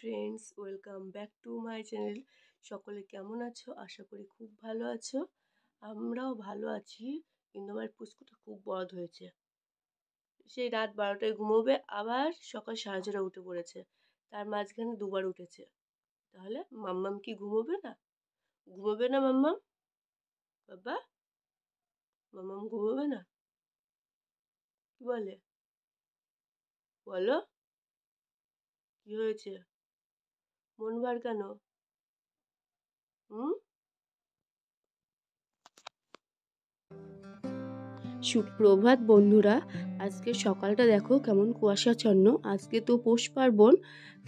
Friends, welcome back to my channel. সকলে কেমন আছো? আশা করি খুব ভালো আছো। আমরাও ভালো আছি, কিন্তু আমার পুচকুটা খুব বড় হয়েছে। সেই রাত 12টায় ঘুমোবে, আবার সকাল 6:30টায় উঠে পড়েছে। তার মাঝখানে দুবার উঠেছে। তাহলে মাম্মাম কি ঘুমোবে না? ঘুমোবে না মাম্মাম? বাবা, মাম্মাম ঘুমোবে না? কি বলে? বলো, কি হয়েছে? মন ভার কেন? হুম? সুপ্রভাত বন্ধুরা। আজকে সকালটা দেখো কেমন কুয়াশাচ্ছন্ন। আজকে তো পৌষ পার্বণ,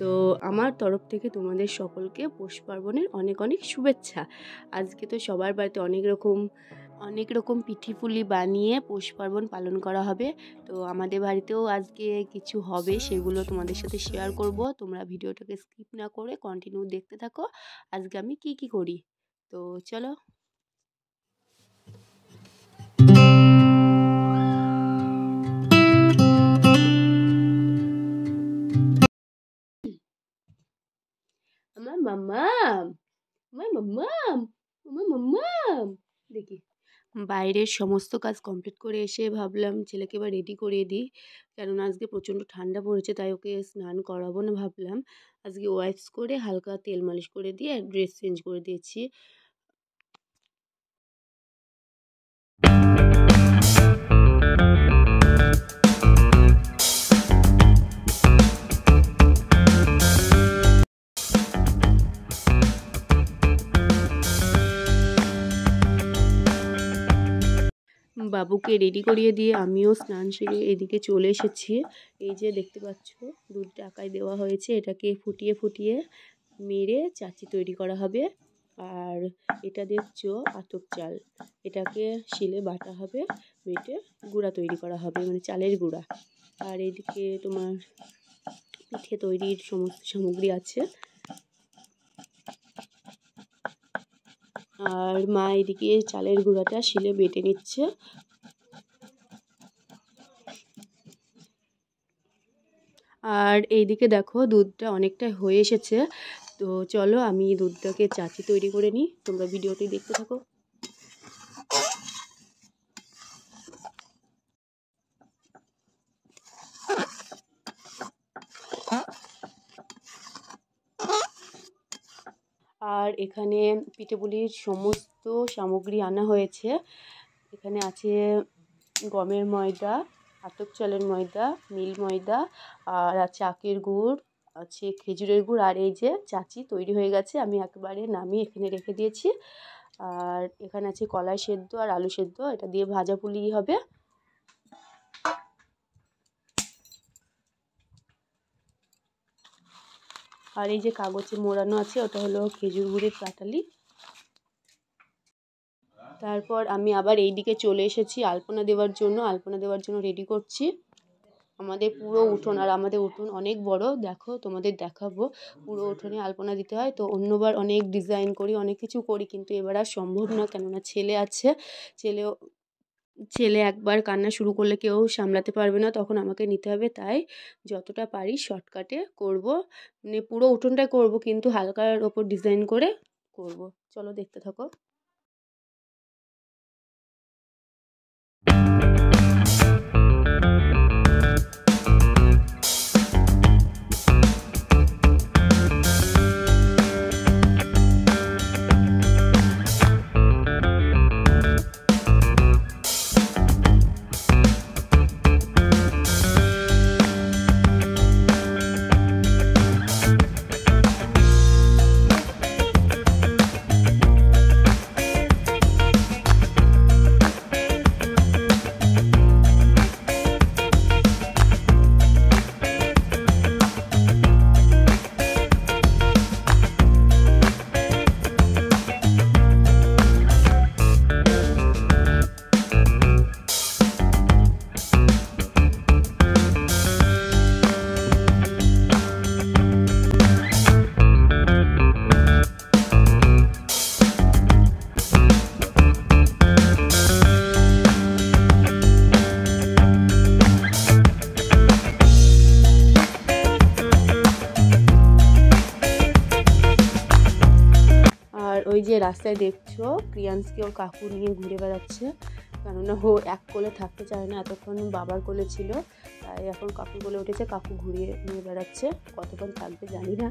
তো আমার তরফ থেকে তোমাদের সকলকে পৌষ পার্বণের অনেক অনেক শুভেচ্ছা। আজকে তো সবার বাড়িতে অনেক রকম পিঠে পুলি বানিয়ে পৌষ পার্বণ পালন করা হবে। তো আমাদের বাড়িতেও আজকে কিছু হবে, সেগুলো তোমাদের সাথে শেয়ার করব। তোমরা ভিডিওটাকে স্কিপ না করে কন্টিনিউ দেখতে থাকো আজকে আমি কি করি। তো চলো। আমার মাম্মাম, আমার মাম্মাম, আমার মাম্মাম। দেখি, বাইরের সমস্ত কাজ কমপ্লিট করে এসে ভাবলাম ছেলেকে এবার রেডি করিয়ে দিই, কেননা আজকে প্রচণ্ড ঠান্ডা পড়েছে, তাই ওকে স্নান করাবো না। ভাবলাম আজকে ওয়াইপস করে হালকা তেল মালিশ করে দিয়ে ড্রেস চেঞ্জ করে দিয়েছি। বাবুকে রেডি করিয়ে দিয়ে আমিও স্নান সেরে এদিকে চলে এসেছি। এই যে দেখতে পাচ্ছ, দুধ টাকায় দেওয়া হয়েছে, এটাকে ফুটিয়ে ফুটিয়ে মেরে চাচি তৈরি করা হবে। আর এটা দেখছো আতপ চাল, এটাকে শিলে বাটা হবে, বেটে গুঁড়া তৈরি করা হবে, মানে চালের গুঁড়া। আর এদিকে তোমার পিঠে তৈরির সমস্ত সামগ্রী আছে। আর মা এদিকে চালের গুঁড়াটা শিলে বেটে নিচ্ছে। আর এইদিকে দেখো দুধটা অনেকটা হয়ে এসেছে। তো চলো আমি দুধটাকে চাচি তৈরি করে নিই, তোমরা ভিডিওটি দেখতে থাকো। আর এখানে পিঠেপুলির সমস্ত সামগ্রী আনা হয়েছে। এখানে আছে গমের ময়দা, আতপ চালের ময়দা, মিল ময়দা, আর আছে আখের গুড়, আছে খেজুরের গুড়। আর এই যে চাচি তৈরি হয়ে গেছে, আমি একেবারে নামিয়ে এখানে রেখে দিয়েছি। আর এখানে আছে কলাই সেদ্ধ আর আলু সেদ্ধ, এটা দিয়ে ভাজা পুলি হবে। আর এই যে কাগজে মোড়ানো আছে, ওটা হলো খেজুর গুড়ের পাটালি। তারপর আমি আবার এই দিকে চলে এসেছি আলপনা দেওয়ার জন্য রেডি করছি। আমাদের পুরো উঠোন, আর আমাদের উঠোন অনেক বড়, দেখো তোমাদের দেখাবো। পুরো উঠোনে আলপনা দিতে হয়। তো অন্যবার অনেক ডিজাইন করি, অনেক কিছু করি, কিন্তু এবার আর সম্ভব না, কেননা ছেলে আছে। ছেলে একবার কান্না শুরু করলে কেউ সামলাতে পারবে না, তখন আমাকে নিতে হবে। তাই যতটা পারি শর্টকাটে করব, মানে পুরো উঠোনটাই করব, কিন্তু হালকার ওপর ডিজাইন করে করব। চলো দেখতে থাকো। যে রাস্তায় দেখছো প্রিয়াংশকে ওর কাকু নিয়ে ঘুরে বেড়াচ্ছে, কেননা ও এক কোলে থাকতে চায় না, এতক্ষণ বাবার কোলে ছিল, তাই এখন কাকুর কোলে উঠেছে, কাকু ঘুরিয়ে নিয়ে বেড়াচ্ছে, কতক্ষণ থাকবে জানি না।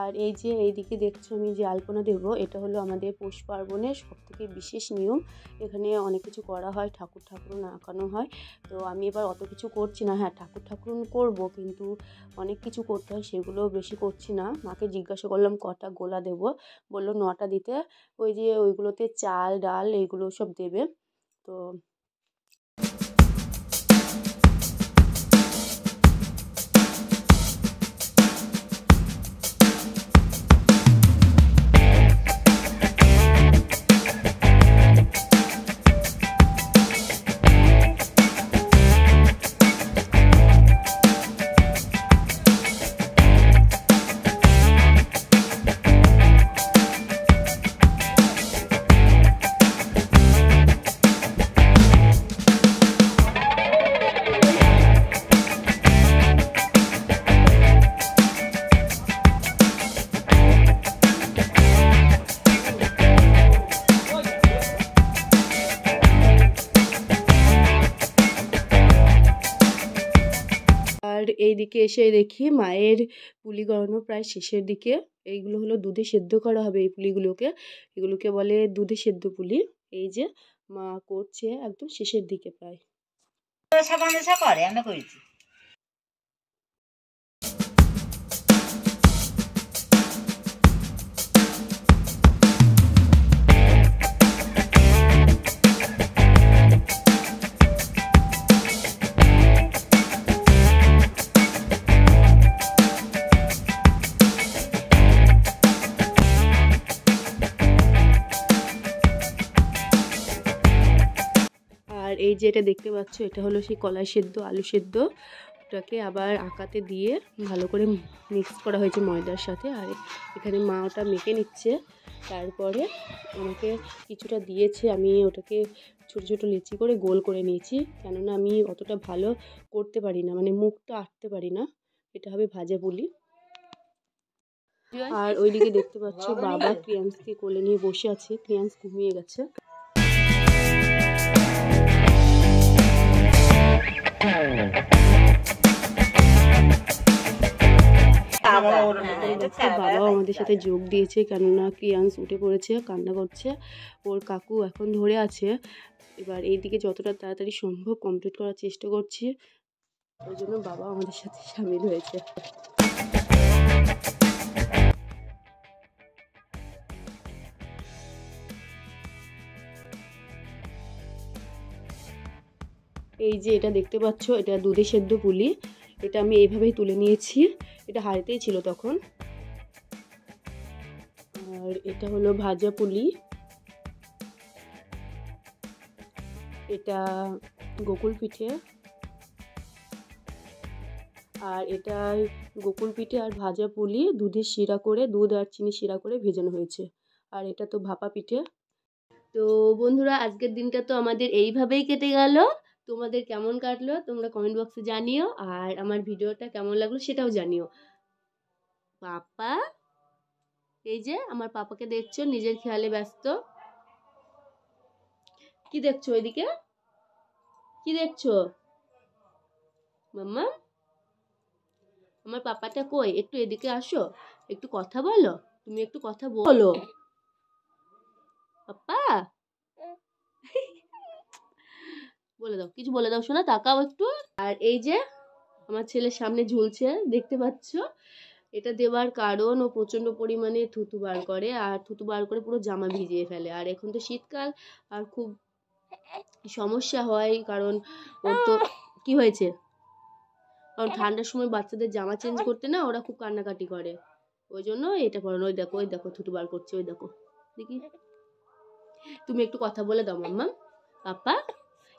আর এই যে এইদিকে দেখছো আমি যে আলপনা দেব, এটা হলো আমাদের পৌষ পার্বণের সবথেকে বিশেষ নিয়ম। এখানে অনেক কিছু করা হয়, ঠাকুর আঁকানো হয়। তো আমি এবার অত কিছু করছি না, হ্যাঁ ঠাকুর করবো, কিন্তু অনেক কিছু করতে হয়, সেগুলো বেশি করছি না। মাকে জিজ্ঞাসা করলাম কটা গোলা দেব, বললো 9টা দিতে। ওই যে ওইগুলোতে চাল ডাল এইগুলো সব দেবে। তো আর এইদিকে এসে দেখি মায়ের পুলি গড়ানো প্রায় শেষের দিকে। এইগুলো হলো দুধে সেদ্ধ করা হবে, এই পুলিগুলোকে, এগুলোকে বলে দুধে সেদ্ধ পুলি। এই যে মা করছে একদম শেষের দিকে প্রায়। করে আমরা করেছি। আর এই যে এটা দেখতে পাচ্ছ, এটা হলো সেই কলাই সেদ্ধ আলু সেদ্ধ, ওটাকে আবার আঁকাতে দিয়ে ভালো করে মিক্স করা হয়েছে ময়দার সাথে। আর এখানে মা ওটা মেখে নিচ্ছে, তারপরে আমাকে কিছুটা দিয়েছে, আমি ওটাকে ছোটো ছোটো লেচি করে গোল করে নিয়েছি, কেননা আমি অতটা ভালো করতে পারি না, মানে মুখটা আঁটতে পারি না। এটা হবে ভাজা পুলি। আর ওইদিকে দেখতে পাচ্ছ বাবা প্রিয়াংশকে কোলে নিয়ে বসে আছে, প্রিয়াংশ ঘুমিয়ে গেছে। বাবাও আমাদের সাথে যোগ দিয়েছে, কেননা প্রিয়াংশ উঠে পড়েছে, কান্না করছে, ওর কাকু এখন ধরে আছে। এবার এইদিকে যতটা তাড়াতাড়ি সম্ভব কমপ্লিট করার চেষ্টা করছি, ওই জন্য বাবা আমাদের সাথে সামিল হয়েছে। এই যে এটা দেখতে পাচ্ছ, এটা দুধে সেদ্ধ পুলি, এটা আমি এইভাবেই তুলে নিয়েছি, এটা হাঁড়িতেই ছিল তখন। আর এটা হলো ভাজা পুলি, এটা গোকুল পিঠে, আর এটা গোকুল পিঠে আর ভাজা পুলি দুধের শিরা করে, দুধ আর চিনি শিরা করে ভেজানো হয়েছে। আর এটা তো ভাপা পিঠে। তো বন্ধুরা, আজকের দিনটা তো আমাদের এইভাবেই কেটে গেল। তোমাদের কেমন কাটলো তোমরা কমেন্ট বক্সে জানিও, আর আমার ভিডিওটা কেমন লাগলো সেটাও জানিও। পাপা, এই যে আমার পাপাকে দেখছো, নিজের খেয়ালে ব্যস্ত। কি দেখছো ওইদিকে, কি দেখছো মাম্মা? আমার পাপাটা কই, একটু এদিকে আসো, একটু কথা বলো, তুমি একটু কথা বলো পাপা। বলে দাও, কিছু বলে দাও শোনা, তাকাও একটু। আর এই যে আমার ছেলের সামনে ঝুলছে, দেখতে পাচ্ছ, এটা দেওয়ার কারণ ও প্রচন্ড পরিমাণে থুতু বার করে, আর থুতু বার করে পুরো জামা ভিজিয়ে ফেলে। আর এখন তো শীতকাল, আর খুব সমস্যা হয়, কারণ ওর তো কি হয়েছে, কারণ ঠান্ডার সময় বাচ্চাদের জামা চেঞ্জ করতে না ওরা খুব কান্নাকাটি করে, ওই জন্য এটা করেন। ওই দেখো, ওই দেখো থুতু বার করছে, ওই দেখো, দেখি। তুমি একটু কথা বলে দাও মাম্মা, পাপা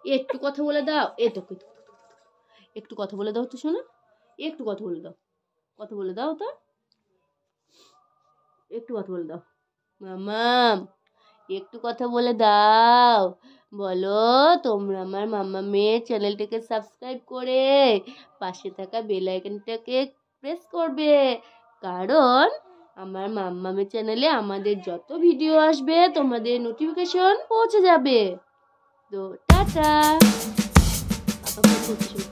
একটু কথা বলে দাও, এ তো একটু কথা বলে দাও তো শোনা, একটু কথা বলে দাও, কথা বলে দাও তো, একটু কথা বলে দাও মাম্মা, একটু কথা বলে দাও বলো তোমরা আমার মাম্মা মেয়ের চ্যানেলটাকে সাবস্ক্রাইব করে পাশে থাকা বেল আইকনটাকে প্রেস করবে, কারণ আমার মাম্মামের চ্যানেলে আমাদের যত ভিডিও আসবে তোমাদের নোটিফিকেশন পৌঁছে যাবে। তো টাটা। বাবা ফোন করছে।